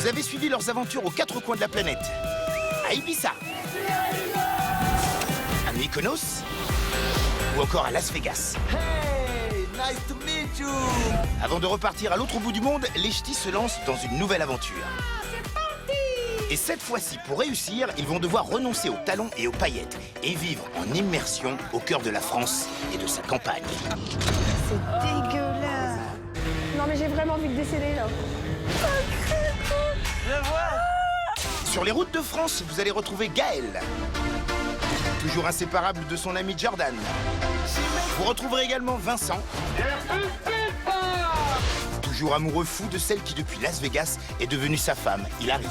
Vous avez suivi leurs aventures aux quatre coins de la planète. À Ibiza, à Mykonos, ou encore à Las Vegas. Hey, nice to meet you. Avant de repartir à l'autre bout du monde, les ch'tis se lancent dans une nouvelle aventure. Et cette fois-ci, pour réussir, ils vont devoir renoncer aux talons et aux paillettes et vivre en immersion au cœur de la France et de sa campagne. C'est dégueulasse. Non mais j'ai vraiment envie de décéder là. Sur les routes de France, vous allez retrouver Gaël, toujours inséparable de son ami Jordan. Vous retrouverez également Vincent, toujours amoureux fou de celle qui, depuis Las Vegas, est devenue sa femme, Hilary.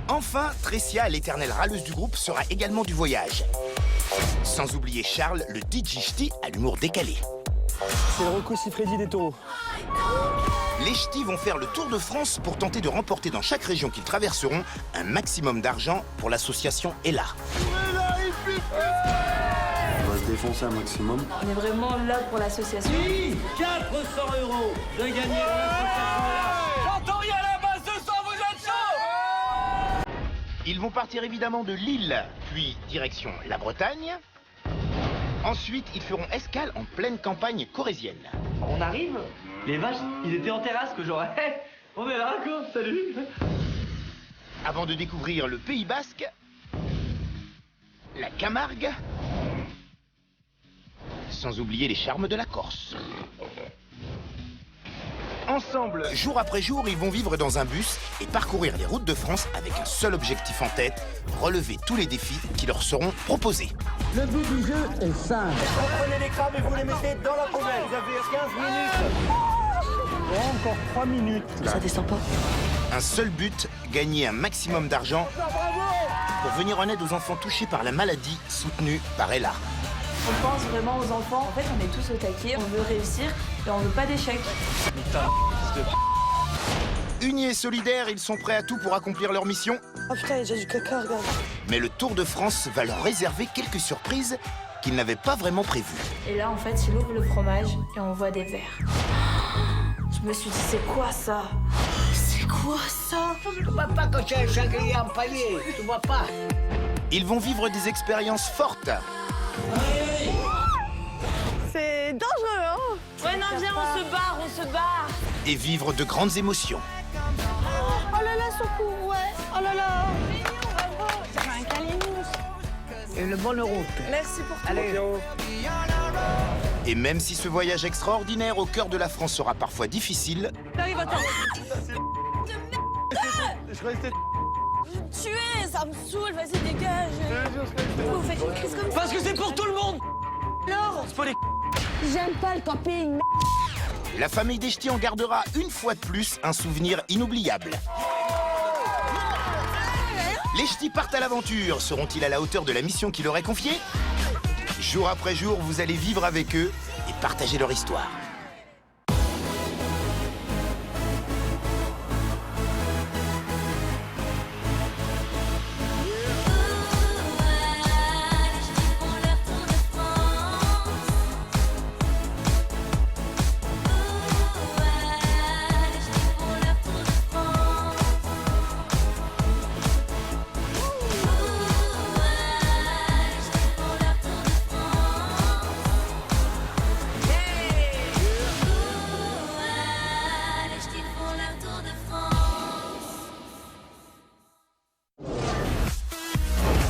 Enfin, Tressia, l'éternelle râleuse du groupe, sera également du voyage. Sans oublier Charles, le DJ ch'ti à l'humour décalé. C'est le Rocco Siffredi des taureaux. Les ch'tis vont faire le tour de France pour tenter de remporter dans chaque région qu'ils traverseront un maximum d'argent pour l'association Ella. On va se défoncer un maximum. On est vraiment là pour l'association. Oui, 400 € de gagner pour l'association. J'entends rien là-bas, ce soir vous êtes chaud. Ils vont partir évidemment de Lille, puis direction la Bretagne. Ensuite, ils feront escale en pleine campagne corrézienne. On arrive, les vaches, ils étaient en terrasse que j'aurais. Hey, on est là, quoi, salut. Avant de découvrir le Pays Basque, la Camargue, sans oublier les charmes de la Corse. Ensemble, jour après jour, ils vont vivre dans un bus et parcourir les routes de France avec un seul objectif en tête, relever tous les défis qui leur seront proposés. Le but du jeu est simple. Vous prenez les crabes et vous les mettez dans la poubelle. Vous avez 15 minutes. Encore 3 minutes. Ça descend pas. Un seul but, gagner un maximum d'argent pour venir en aide aux enfants touchés par la maladie soutenue par Ella. On pense vraiment aux enfants. En fait, on est tous au taquet. On veut réussir et on veut pas d'échec. Unis et solidaires, ils sont prêts à tout pour accomplir leur mission. Oh putain, il y a déjà du caca, regarde. Mais le Tour de France va leur réserver quelques surprises qu'ils n'avaient pas vraiment prévues. Et là, en fait, il ouvre le fromage et on voit des verres. Je me suis dit, c'est quoi ça? C'est quoi ça? Tu vois pas que c'est un sanglier empaillé, tu vois pas. Ils vont vivre des expériences fortes. C'est dangereux, hein? Ouais, non, viens, on se barre, on se barre. Et vivre de grandes émotions. Oh là là, secours, ouais. Oh là là. C'est un câlinous. Et le bonne route. Merci pour tout. Allez. Et même si ce voyage extraordinaire au cœur de la France sera parfois difficile, J'arrive à temps. Je restais... Tuer, ça me saoule, vas-y, dégage. Vous faites une crise comme ça. Parce que c'est pour tout le monde. Alors, C'est pas les... j'aime pas le camping. la famille des ch'tis en gardera une fois de plus un souvenir inoubliable. Les ch'tis partent à l'aventure. Seront-ils à la hauteur de la mission qui leur est confiée? Jour après jour, vous allez vivre avec eux et partager leur histoire.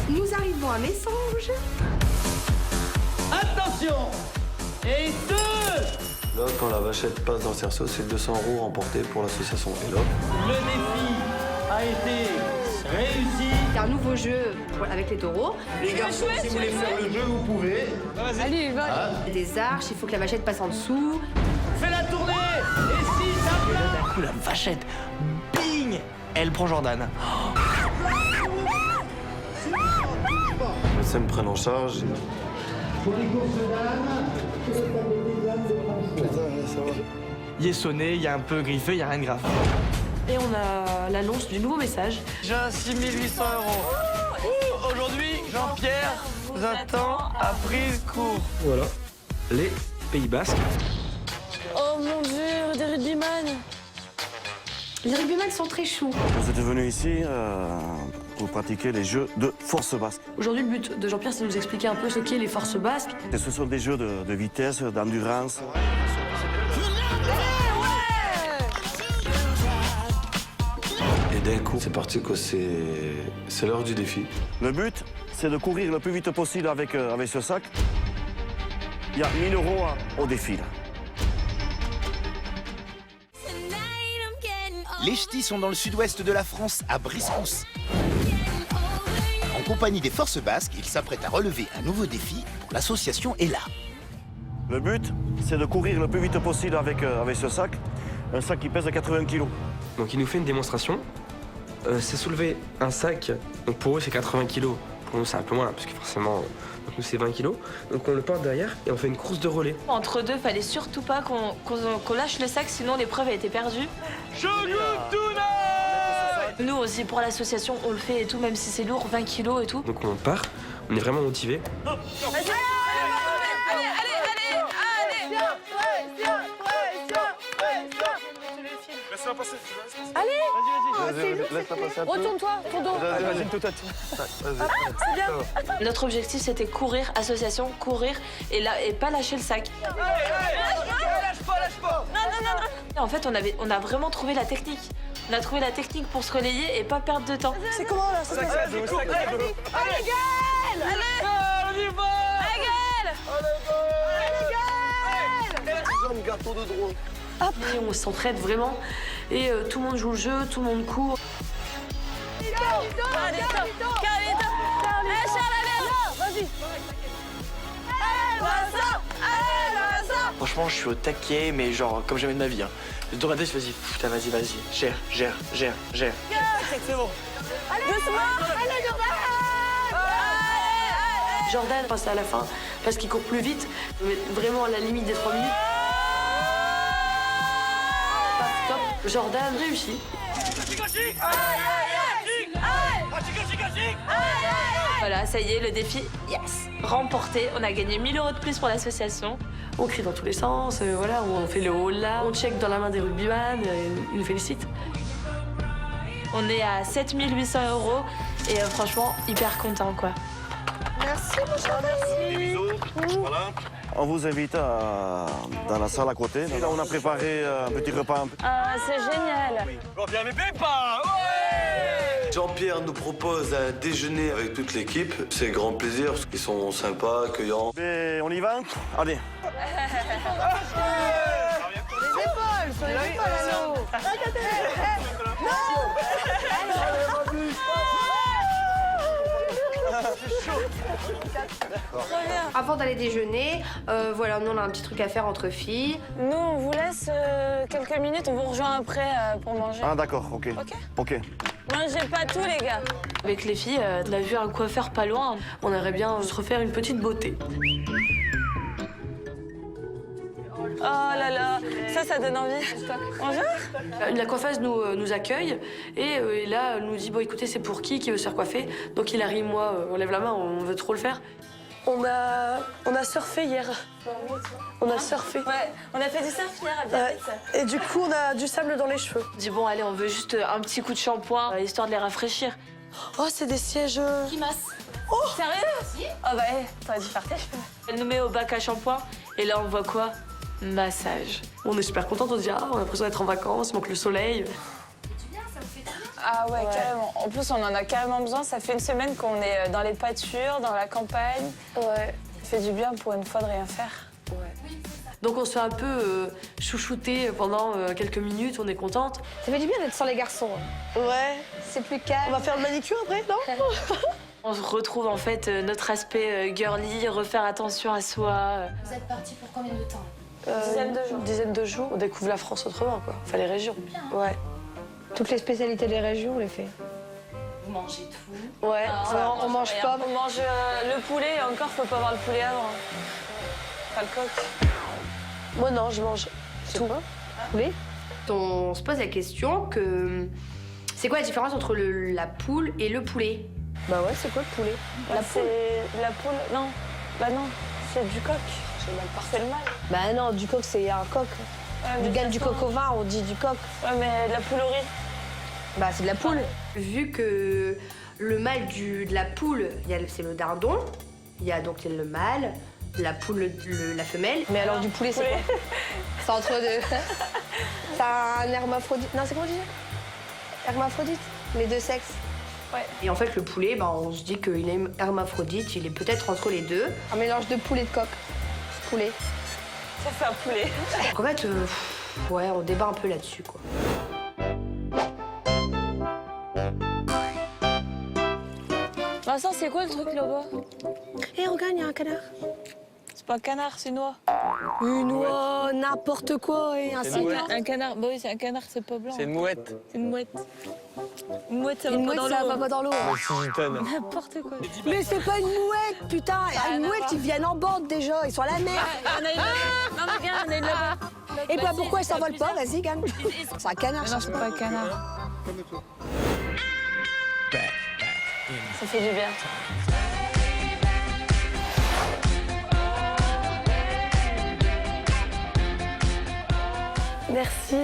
Nous arrivons à Messanges. Attention. Et 2. Là, quand la vachette passe dans le cerceau, c'est 200 € remportés pour l'association Ella. Le défi a été réussi. C'est un nouveau jeu avec les taureaux. Les garçons, si vous voulez faire le jeu, vous pouvez. Allez, va. Des arches, il faut que la vachette passe en dessous. Fais la tournée. Et si ça Et là, place. d'un coup, la vachette, bing, elle prend Jordan. Les médecins me prennent en charge. Il est sonné, il y a un peu griffé, il y a rien de grave. Et on a l'annonce du nouveau message. J'ai un 6 800 €. Aujourd'hui, Jean-Pierre vous attend à prise court. Voilà, les Pays Basques. Oh mon dieu, des rugbyman. Les rugbymen sont très choux. Vous êtes venu ici pour pratiquer les jeux de force basque. Aujourd'hui, le but de Jean-Pierre, c'est de nous expliquer un peu ce qu'est les forces basques. Et ce sont des jeux de vitesse, d'endurance. Et d'un coup, c'est parti que c'est l'heure du défi. Le but, c'est de courir le plus vite possible avec ce sac. Il y a 1 000 € au défi. Là. Les ch'tis sont dans le sud-ouest de la France, à Briscousse. En compagnie des forces basques, ils s'apprêtent à relever un nouveau défi pour l'association ELA. Le but, c'est de courir le plus vite possible avec ce sac. Un sac qui pèse 80 kg. Donc il nous fait une démonstration. C'est soulever un sac, donc pour eux c'est 80 kg. Pour nous c'est un peu moins, parce que forcément, donc nous c'est 20 kg. Donc on le porte derrière et on fait une course de relais. Entre deux, fallait surtout pas qu'on lâche le sac, sinon l'épreuve a été perdue. Nous aussi, pour l'association, on le fait et tout, même si c'est lourd, 20 kilos et tout. Donc on part, on est vraiment motivés. Retourne-toi, ton dos. Notre objectif, c'était courir, association, courir et pas lâcher le sac. Lâche pas. En fait, on a vraiment trouvé la technique. On a trouvé la technique pour se relayer et pas perdre de temps. C'est comment là? Allez, Et on s'entraide vraiment. Et tout le monde joue le jeu, tout le monde court. Franchement, je suis au taquet, mais genre, comme jamais de ma vie. Hein. Dans ma tête, vas-y, putain, vas-y, gère. C'est bon. Jordan passe à la fin parce qu'il court plus vite, mais vraiment à la limite des 3 minutes. Top. Jordan réussit. Voilà, ça y est, le défi, yes, remporté. On a gagné 1 000 € de plus pour l'association. On crie dans tous les sens, voilà, on fait le haut là, on check dans la main des rugbyman, ils nous félicitent. On est à 7 800 € et franchement, hyper content quoi. Merci, mon cher. Des bisous. Voilà. On vous invite dans la salle à côté. Là, on a préparé un petit repas. Ah, c'est génial. On vient mes pépins. Ouais. Jean-Pierre nous propose un déjeuner avec toute l'équipe. C'est grand plaisir parce qu'ils sont sympas, accueillants. Mais on y va? Allez. Les épaules, sur les épaules, allô. Avant d'aller déjeuner, voilà, nous on a un petit truc à faire entre filles. Nous, on vous laisse quelques minutes, on vous rejoint après pour manger. Ah d'accord, ok. Ok. Mangez pas tout, les gars. Avec les filles, on a vu un coiffeur pas loin. On aimerait bien se refaire une petite beauté. Oh là là, ça donne envie. Bonjour. La coiffeuse nous accueille et là, elle nous dit, bon écoutez, c'est pour qui veut se faire coiffer? Donc il arrive, moi, on lève la main, on veut trop le faire. On a surfé hier. On a surfé. Ouais, on a fait du surf hier à Biarritz. Et du coup, on a du sable dans les cheveux. On dit bon, allez, on veut juste un petit coup de shampoing, histoire de les rafraîchir. Oh, c'est des sièges... Qui masse. Oh, sérieux? Oh bah, t'aurais dû faire tes cheveux. Elle nous met au bac à shampoing et là, on voit quoi? Massage. On est super contents, on se dit, ah, on a l'impression d'être en vacances, il manque le soleil. Ah ouais, carrément. En plus, on en a carrément besoin. Ça fait une semaine qu'on est dans les pâtures, dans la campagne. Ouais. Ça fait du bien pour une fois de rien faire. Ouais. Donc on se fait un peu chouchouter pendant quelques minutes, on est contente. Ça fait du bien d'être sans les garçons. Ouais. C'est plus calme. On va faire le manicure après, non? On retrouve en fait notre aspect girly, refaire attention à soi. Vous êtes partis pour combien de temps? Une dizaine de jours. On découvre la France autrement, quoi. Enfin, les régions. Ouais. Toutes les spécialités des régions, on les fait. Vous mangez tout. Ouais. Non, on mange pas. On mange le poulet, et encore, faut pas avoir le poulet avant. Pas le coq. Moi, non, je mange tout. Poulet? On se pose la question que... C'est quoi la différence entre la poule et le poulet? Bah ouais, c'est quoi le poulet? La poule, non. Bah non, c'est du coq. J'ai mal parfait le mal. Bah non, du coq, c'est un coq. mais gagne du coq au vin, on dit du coq. Ouais, mais de la poule au riz. Bah, c'est de la poule. Vu que le mâle de la poule, c'est le dindon, il y a donc le mâle, la poule, la femelle. Mais alors du poulet, c'est quoi? C'est entre deux. C'est un hermaphrodite. Non, c'est comment on dit? Hermaphrodite. Les deux sexes. Ouais. Et en fait, le poulet, on se dit qu'il est hermaphrodite, il est peut-être entre les deux. Un mélange de poule et de coq. Poulet. Ça, c'est un poulet. Donc en fait, ouais, on débat un peu là-dessus, quoi. Vincent, c'est quoi le truc là-bas? Eh, regarde, il y a un canard. C'est pas un canard, c'est une oie. Une oie, n'importe quoi. Et Un canard, bah oui, c'est un canard, c'est pas blanc. C'est une mouette. C'est une mouette. Une mouette, ça va Une pas mouette, dans ça l'eau. va pas dans l'eau. N'importe quoi. Mais c'est pas une mouette, putain. Une mouette, ils viennent en bande déjà. Ils sont à la mer. On a une... Non, mais regarde, on a une là-bas. Et bah pourquoi ils s'envolent pas? Vas-y, gagne. C'est un canard. Mais non, c'est pas un canard. Ça fait du bien. Merci.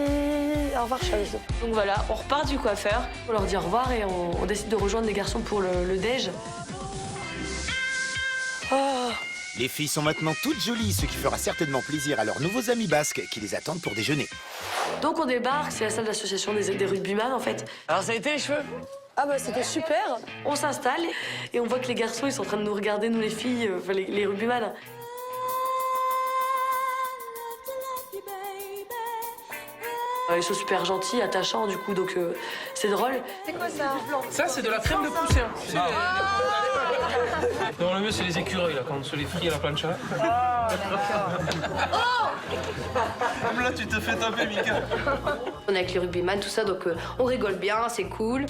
Au revoir, Chalizo. Donc voilà, on repart du coiffeur. On leur dit au revoir et on décide de rejoindre les garçons pour le déj. Les filles sont maintenant toutes jolies, ce qui fera certainement plaisir à leurs nouveaux amis basques qui les attendent pour déjeuner. Donc on débarque, c'est la salle d'association des rugbyman en fait. Alors ça a été les cheveux? Ah bah c'était super. On s'installe et on voit que les garçons ils sont en train de nous regarder, nous les filles, enfin les rugbyman. Ils sont super gentils, attachants du coup, donc c'est drôle. C'est quoi ça? Ça, c'est de la crème de poussin. Non, le mieux, c'est les écureuils, là, quand on se les frit à la plancha. Là, tu te fais taper, Mika. On est avec les rugbyman, tout ça, donc on rigole bien, c'est cool.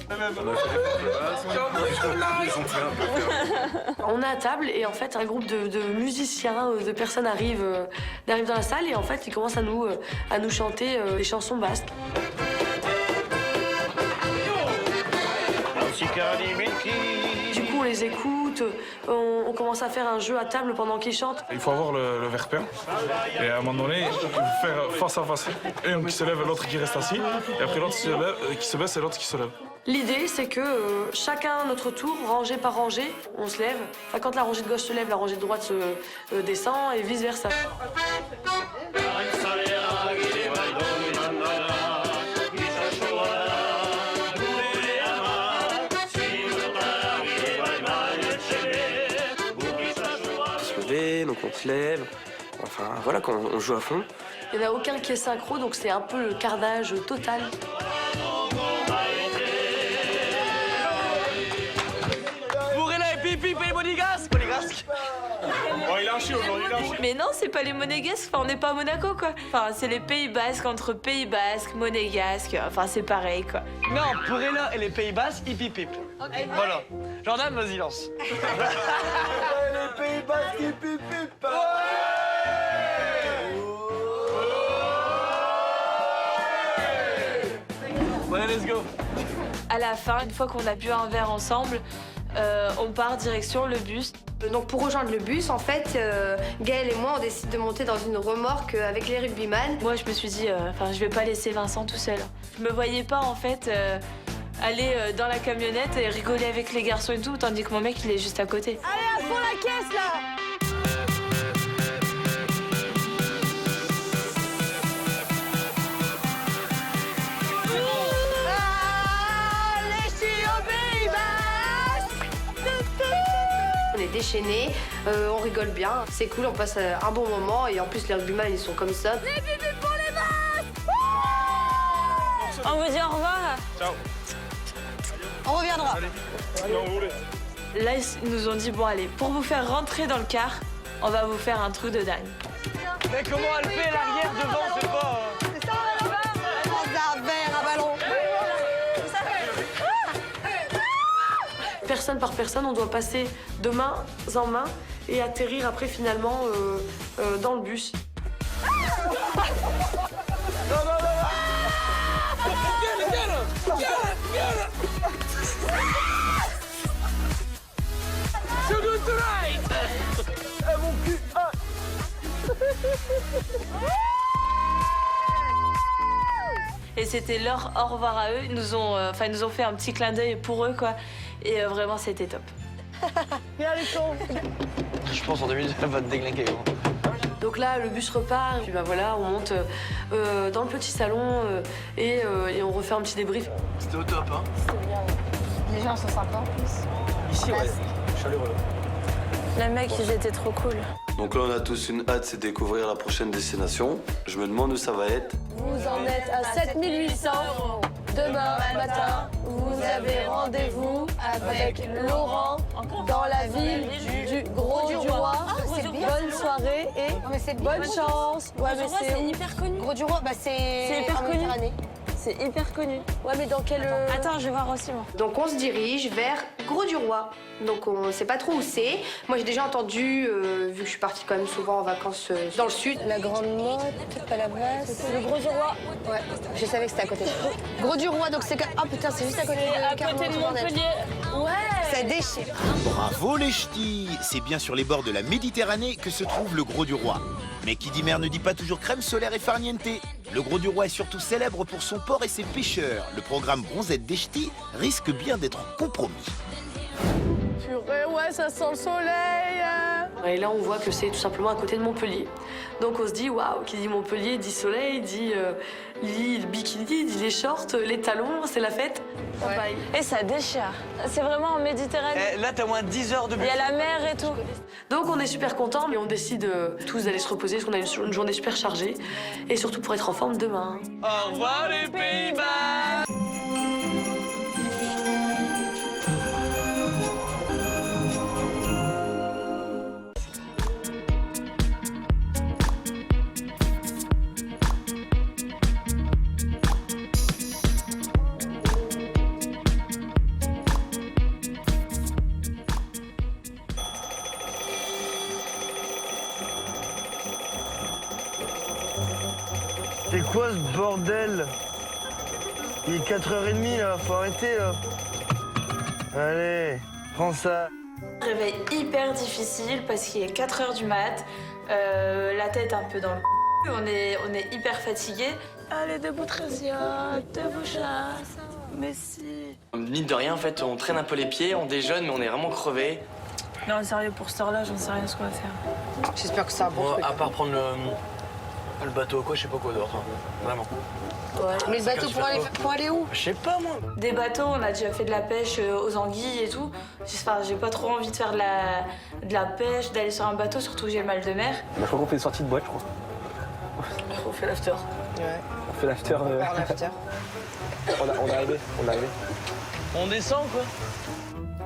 On est à table et en fait un groupe de musiciens, de personnes arrivent dans la salle et en fait ils commencent à nous chanter des chansons basques. Du coup on les écoute, on commence à faire un jeu à table pendant qu'ils chantent. Il faut avoir le verre plein et à un moment donné il faut faire face à face. Un qui se lève et l'autre qui reste assis et après l'autre qui se baisse et l'autre qui se lève. L'idée, c'est que chacun à notre tour, rangée par rangée, on se lève. Enfin, quand la rangée de gauche se lève, la rangée de droite se descend et vice-versa. Donc on se lève, enfin voilà, quand on joue à fond. Il n'y en a aucun qui est synchro, donc c'est un peu le carnage total. Bourrella et Pipip et les monégasques. Oh, il a un chien aujourd'hui, il a un chien. Mais non, c'est pas les monégasques, enfin, on n'est pas à Monaco, quoi. Enfin, c'est les Pays Basques entre Pays Basques, monégasques, enfin, c'est pareil, quoi. Non, Bourrella et les Pays Basques, hip hip hip. Voilà. Jordan, vas-y, lance. Les Pays Basques, hip hip hip. Bon, allez, let's go. À la fin, une fois qu'on a bu un verre ensemble, on part direction le bus. Donc pour rejoindre le bus, en fait, Gaël et moi, on décide de monter dans une remorque avec les rugbyman. Moi, je me suis dit, je vais pas laisser Vincent tout seul. Je me voyais pas, en fait, aller dans la camionnette et rigoler avec les garçons et tout, tandis que mon mec, il est juste à côté. Allez, à fond la caisse, là! On est déchaînés, on rigole bien, c'est cool, on passe un bon moment et en plus les rugbyman ils sont comme ça. Les bébés pour les masques! On vous dit au revoir. Ciao. On reviendra. Là, ils nous ont dit, bon, allez, pour vous faire rentrer dans le car, on va vous faire un truc de dingue. Mais comment elle fait l'arrière devant, c'est pas... C'est ça, un verre, un ballon. Personne par personne, on doit passer de main en main et atterrir après finalement dans le bus. Et c'était leur au revoir à eux. Ils nous ont fait un petit clin d'œil pour eux, quoi. Et vraiment, c'était top. Viens les cons. Je pense en 2 minutes, elle va te déglinguer. Donc là, le bus repart, et puis bah voilà, on monte dans le petit salon et on refait un petit débrief. C'était au top, hein. C'était bien. Les gens sont sympas en plus. Ici, ouais, chaleureux. Les mecs, ils étaient trop cool. Donc là, on a tous une hâte, c'est découvrir la prochaine destination. Je me demande où ça va être. Vous en êtes à 7800 €. Demain matin, vous avez rendez-vous avec Laurent dans la ville du Gros-du-Roi. Bonne soirée et bonne chance. Ouais, mais c'est hyper connu. Gros-du-Roi, bah c'est hyper en connu. Méditerranée. C'est hyper connu. Ouais, mais dans quel... Attends, je vais voir aussi, moi. Donc on se dirige vers Gros-du-Roi. Donc on sait pas trop où c'est. Moi j'ai déjà entendu, vu que je suis partie quand même souvent en vacances dans le sud. La Grande Motte, Palavas, le Gros-du-Roi. Ouais, je savais que c'était à côté. Gros-du-Roi, donc c'est... Oh putain, c'est juste à côté de Montpellier. Ouais. Ça déchire. Bravo les ch'tis! C'est bien sur les bords de la Méditerranée que se trouve le Gros-du-Roi. Mais qui dit mer ne dit pas toujours crème solaire et farniente. Le Gros-du-Roi est surtout célèbre pour son port et ses pêcheurs. Le programme Bronzette des ch'tis risque bien d'être compromis. Purée, ouais, ça sent le soleil. Et là, on voit que c'est tout simplement à côté de Montpellier. Donc on se dit, waouh, qui dit Montpellier, dit soleil, dit le bikini, dit les shorts, les talons, c'est la fête. Ouais. Et ça déchire. C'est vraiment en Méditerranée. Là, t'as moins 10 heures de bus. Il y a la mer et tout. Donc on est super contents, mais on décide tous d'aller se reposer parce qu'on a une journée super chargée. Et surtout pour être en forme demain. Au revoir les Pays-Bas. C'est quoi ce bordel? Il est 4h30 là, faut arrêter là. Allez, prends ça. Réveil hyper difficile parce qu'il est 4h du mat, la tête un peu dans le on est hyper fatigué. Allez, debout Trésia, debout chat. Mais si. Mine de rien, en fait, on traîne un peu les pieds, on déjeune, mais on est vraiment crevés. Non, sérieux, pour cette heure-là, j'en sais rien ce qu'on va faire. J'espère que c'est un bon truc. À part prendre le bateau ou quoi, je sais pas quoi d'autre, hein. Vraiment. Ouais. Mais le bateau pour aller où? Je sais pas, moi. Des bateaux, on a déjà fait de la pêche aux anguilles et tout. Enfin, j'ai pas trop envie de faire de la pêche, d'aller sur un bateau, surtout que j'ai mal de mer. Je crois qu'on fait une sortie de boîte, je crois. On fait l'after. Ouais. On fait l'after. On est arrivé. On descend, quoi.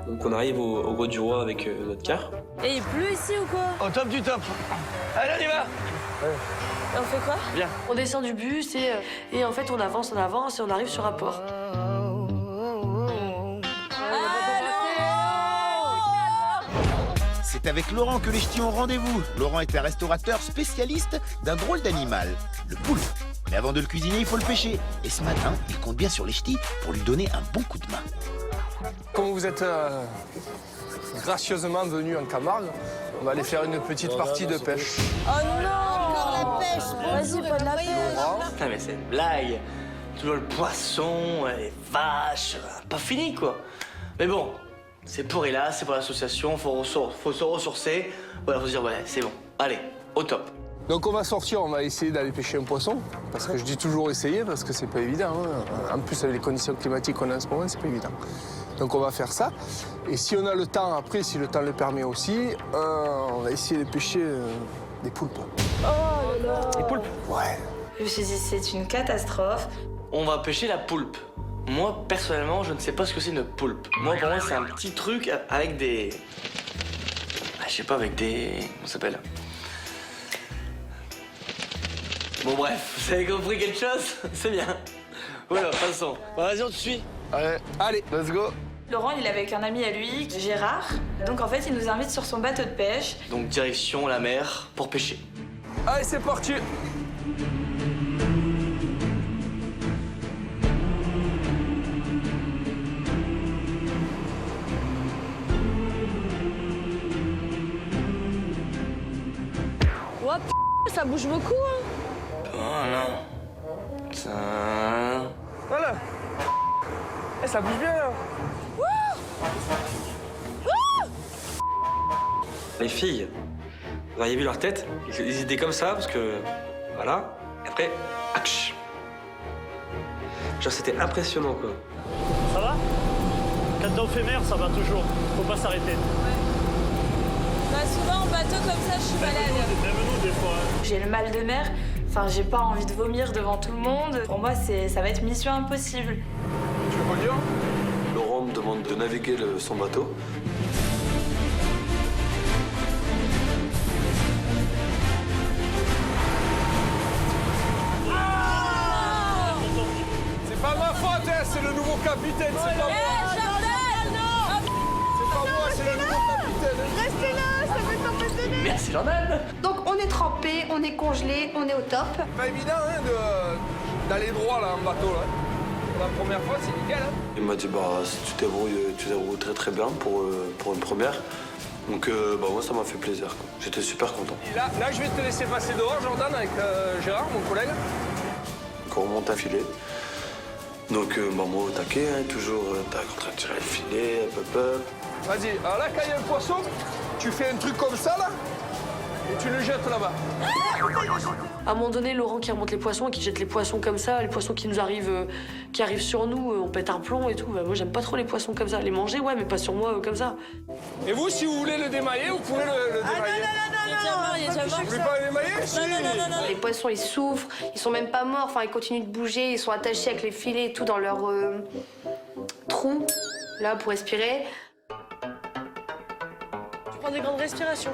Donc on arrive au Gros-du-Roi avec notre car. Et il pleut ici ou quoi? Au top du top. Allez, on y va. Et on fait quoi? Bien. On descend du bus et en fait on avance et on arrive sur un port. C'est avec Laurent que les ch'tis ont rendez-vous. Laurent est un restaurateur spécialiste d'un drôle d'animal, le poulpe. Mais avant de le cuisiner, il faut le pêcher. Et ce matin, il compte bien sur les ch'tis pour lui donner un bon coup de main. Comme vous êtes gracieusement venu en Camargue, on va aller faire une petite partie de pêche. Oh non! Encore la pêche! Vas-y, pas de la pêche! Putain, mais c'est une blague. Toujours le poisson, les vaches, pas fini, quoi. Mais bon, c'est pour Ella, c'est pour l'association, faut se ressourcer. Voilà, faut se dire, ouais, c'est bon. Allez, au top. Donc on va sortir, on va essayer d'aller pêcher un poisson. Parce que je dis toujours essayer, parce que c'est pas évident. Hein. En plus, avec les conditions climatiques qu'on a en ce moment, c'est pas évident. Donc on va faire ça. Et si on a le temps après, si le temps le permet aussi, on va essayer de pêcher des poulpes. Oh là là! Des poulpes? Ouais. Je me suis dit, c'est une catastrophe. On va pêcher la poulpe. Moi, personnellement, je ne sais pas ce que c'est une poulpe. Moi, pour moi, c'est un petit truc avec des... Je sais pas, avec des... Comment ça s'appelle? Bon, bref, vous avez compris quelque chose? C'est bien. Voilà, passons. Bon, vas-y, on te suit. Allez, let's go. Laurent, il est avec un ami à lui, Gérard. Donc en fait, il nous invite sur son bateau de pêche. Donc direction la mer pour pêcher. Allez, c'est parti. Oh, ça bouge beaucoup, hein? Voilà. Ça... ça bouge bien là. Les filles, vous auriez vu leur tête, ils étaient comme ça parce que. Voilà. Et après, atch. Genre, c'était impressionnant quoi. Ça va? Quand t'es éphémère, ça va toujours. Faut pas s'arrêter. Bah, souvent en bateau comme ça, je suis malade. Même nous, des fois. J'ai le mal de mer. Enfin, j'ai pas envie de vomir devant tout le monde. Pour moi, ça va être mission impossible. Tu veux conduire? Laurent me demande de naviguer son bateau. C'est pas ma faute, hein, c'est le nouveau capitaine, c'est pas moi. C'est pas moi, c'est le nouveau capitaine. Restez là, ça fait tempête de neige. Merci Jordan. Donc on est trempé, on est congelé, on est au top. Pas évident hein, d'aller droit là en bateau là. Pour la première fois, c'est nickel. Hein. Il m'a dit bah si tu te débrouilles très très bien pour une première. Donc bah moi ça m'a fait plaisir. Quoi. J'étais super content. Et là, je vais te laisser passer dehors, Jordan, avec Gérard, mon collègue. Donc on remonte un filet. Donc bah moi au taquet, hein, toujours en train de tirer le filet, hop. Vas-y, alors là quand il y a un poisson, tu fais un truc comme ça là, et tu le jettes là-bas. À un moment donné, Laurent qui remonte les poissons et qui jette les poissons comme ça, les poissons qui nous arrivent, qui arrivent sur nous, on pète un plomb et tout. Bah, moi, j'aime pas trop les poissons comme ça. Les manger, ouais, mais pas sur moi comme ça. Et vous, si vous voulez le démailler, vous pouvez le démailler. Vous voulez pas le démailler? Les poissons, ils souffrent, ils sont même pas morts, enfin ils continuent de bouger, ils sont attachés avec les filets et tout dans leur trou, là, pour respirer. Tu prends des grandes respirations.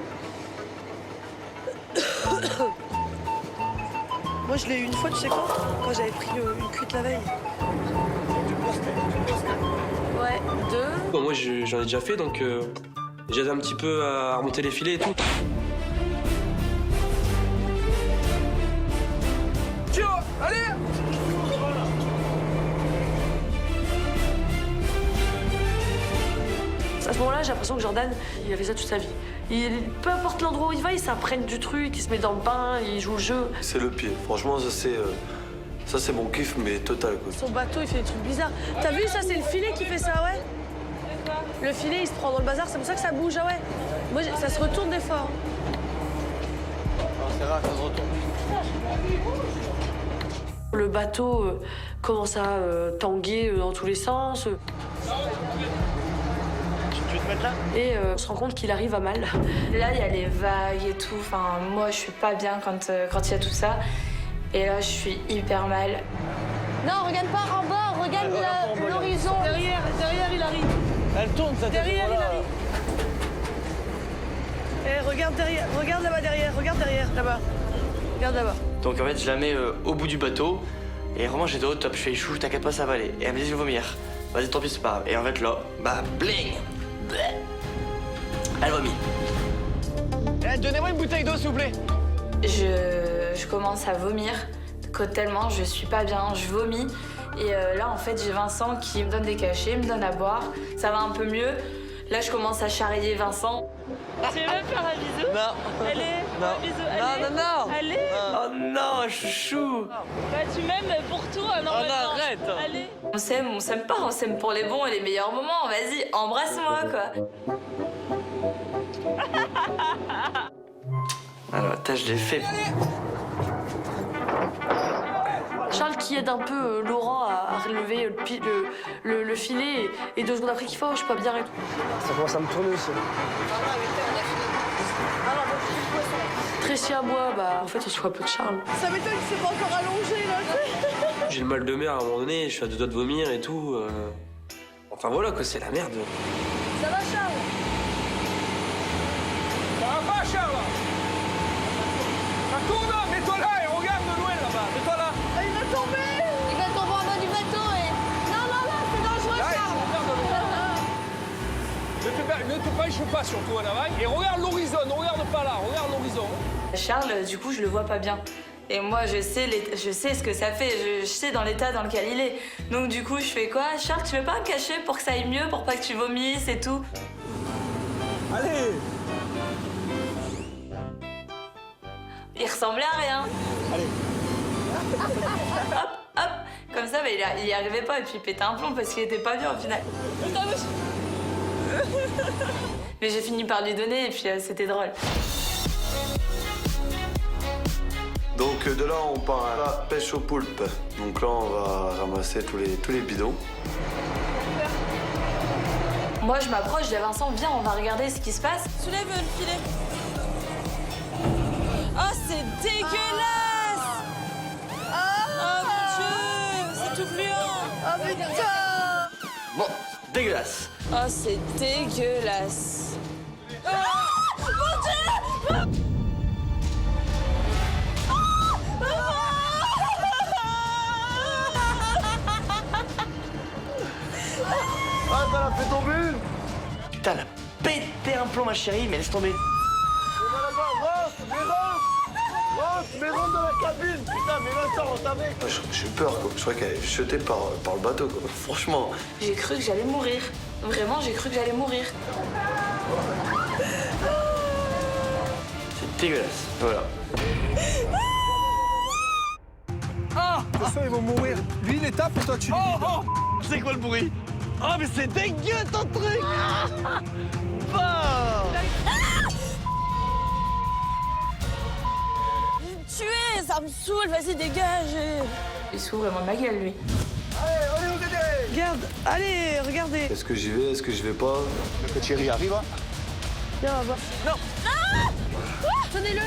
Moi, je l'ai eu une fois, tu sais quand j'avais pris une cuite la veille. Ouais, 2. Bon, moi, j'en ai déjà fait, donc j'aide un petit peu à remonter les filets et tout. Tiens, allez! À ce moment-là, j'ai l'impression que Jordan, il a fait ça toute sa vie. Peu importe l'endroit où il va, il s'imprègne du truc, il se met dans le bain, il joue au jeu. C'est le pied. Franchement, ça c'est mon kiff, mais total. Quoi. Son bateau, il fait des trucs bizarres. T'as vu, ça, c'est le filet qui fait ça, ouais? Le filet, il se prend dans le bazar, c'est pour ça que ça bouge, ah ouais. Moi, ça se retourne des fois. C'est rare, ça se retourne. Le bateau commence à tanguer dans tous les sens. Tu veux te mettre là? Et on se rend compte qu'il arrive à mal. Là, il y a les vagues et tout. Enfin, moi, je suis pas bien quand il y a tout ça. Et là, je suis hyper mal. Non, regarde pas en bas, regarde l'horizon. Derrière, il arrive. Elle tourne, ça Derrière, il arrive. Eh, regarde derrière, regarde là-bas derrière, regarde derrière, là-bas. Regarde là-bas. Donc en fait, je la mets au bout du bateau. Et vraiment, j'étais au top. Je fais chou, t'inquiète pas, ça va aller. Et elle me dit, je vais vomir. Vas-y, tant pis, c'est pas grave. Et en fait, là, bah, bling! Elle vomit. Eh, donnez-moi une bouteille d'eau, s'il vous plaît. Je commence à vomir. Tellement, je suis pas bien, je vomis. Et là, en fait, j'ai Vincent qui me donne des cachets, me donne à boire. Ça va un peu mieux. Là, je commence à charrier Vincent. Tu veux me faire un bisou? Non. Allez, un bisou. Allez. Non. Allez. Oh non, chouchou. Bah, tu m'aimes pour toi, normalement. Oh non, arrête. Allez. On s'aime pas, on s'aime pour les bons et les meilleurs moments. Vas-y, embrasse-moi, quoi. Alors, je l'ai fait. Charles qui aide un peu Laurent à relever le filet et 2 secondes après qu'il fait oh, je suis pas bien et tout. Ça commence à me tourner aussi. Tracy à moi, bah en fait on se voit un peu de Charles. Ça m'étonne que c'est pas encore allongé, là. J'ai le mal de mer à un moment donné, je suis à 2 doigts de vomir et tout. Enfin voilà quoi, c'est la merde. Ça va, Charles? Ça va pas, Charles? Ça tourne, mets-toi là et regarde de loin là-bas. Mets-toi là. Il va tomber. Il va tomber en bas du bateau et... Non, c'est dangereux, Là, Charles. Ne te penche pas surtout à la vague. Et regarde l'horizon, ne regarde pas là, regarde l'horizon. Charles, du coup, je le vois pas bien. Et moi, je sais ce que ça fait, je sais dans l'état dans lequel il est. Donc du coup, je fais quoi? Charles, tu veux pas me cacher pour que ça aille mieux, pour pas que tu vomisses et tout? Allez. Il ressemblait à rien. Allez. Hop. Comme ça, bah, il y arrivait pas et puis il pétait un plomb parce qu'il était pas bien au final. Mais j'ai fini par lui donner et puis c'était drôle. Donc de là, on part à la pêche au poulpe. Donc là, on va ramasser tous les bidons. Moi, je m'approche, je dis à Vincent, viens, on va regarder ce qui se passe. Soulève le filet. Oh, c'est dégueulasse! Oh mon Dieu! C'est tout fluent! Oh putain! Bon, dégueulasse. Oh, c'est dégueulasse! Oh mon Dieu! Ah, ça l'a fait tomber! Putain, elle a pété un plomb, ma chérie, mais laisse tomber. Mais rentre dans la cabine! Putain, mais Vincent, on savait! J'ai eu peur, quoi. Je croyais qu'elle est jetée par le bateau, quoi. Franchement. J'ai cru que j'allais mourir. Vraiment, j'ai cru que j'allais mourir. C'est dégueulasse, voilà. Ah! De toute façon, ils vont mourir. Lui, il est tape et toi, tu... Oh! C'est quoi le bruit? Oh, mais c'est dégueu, ton truc! Tuer, ça me saoule, vas-y, dégage! Il s'ouvre vraiment ma gueule, lui. Allez, on est où, Dédé? Regarde, allez, regardez. Est-ce que j'y vais? Est-ce que j'y vais pas? Le Thierry arrive, hein? Viens, on va voir. Ah! Tenez-le.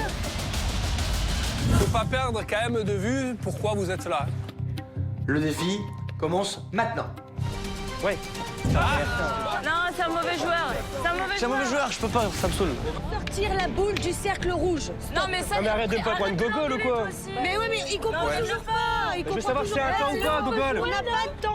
Faut pas perdre quand même de vue pourquoi vous êtes là. Le défi commence maintenant. Ouais. Non, c'est un mauvais joueur! C'est un mauvais joueur, je peux pas, ça me saoule. Sortir la boule du cercle rouge. Non, mais ça. mais arrête de pas prendre Gogol ou quoi? Mais oui, mais il comprend toujours pas. Je veux savoir si c'est un temps ou pas, Gogol. On n'a pas de temps.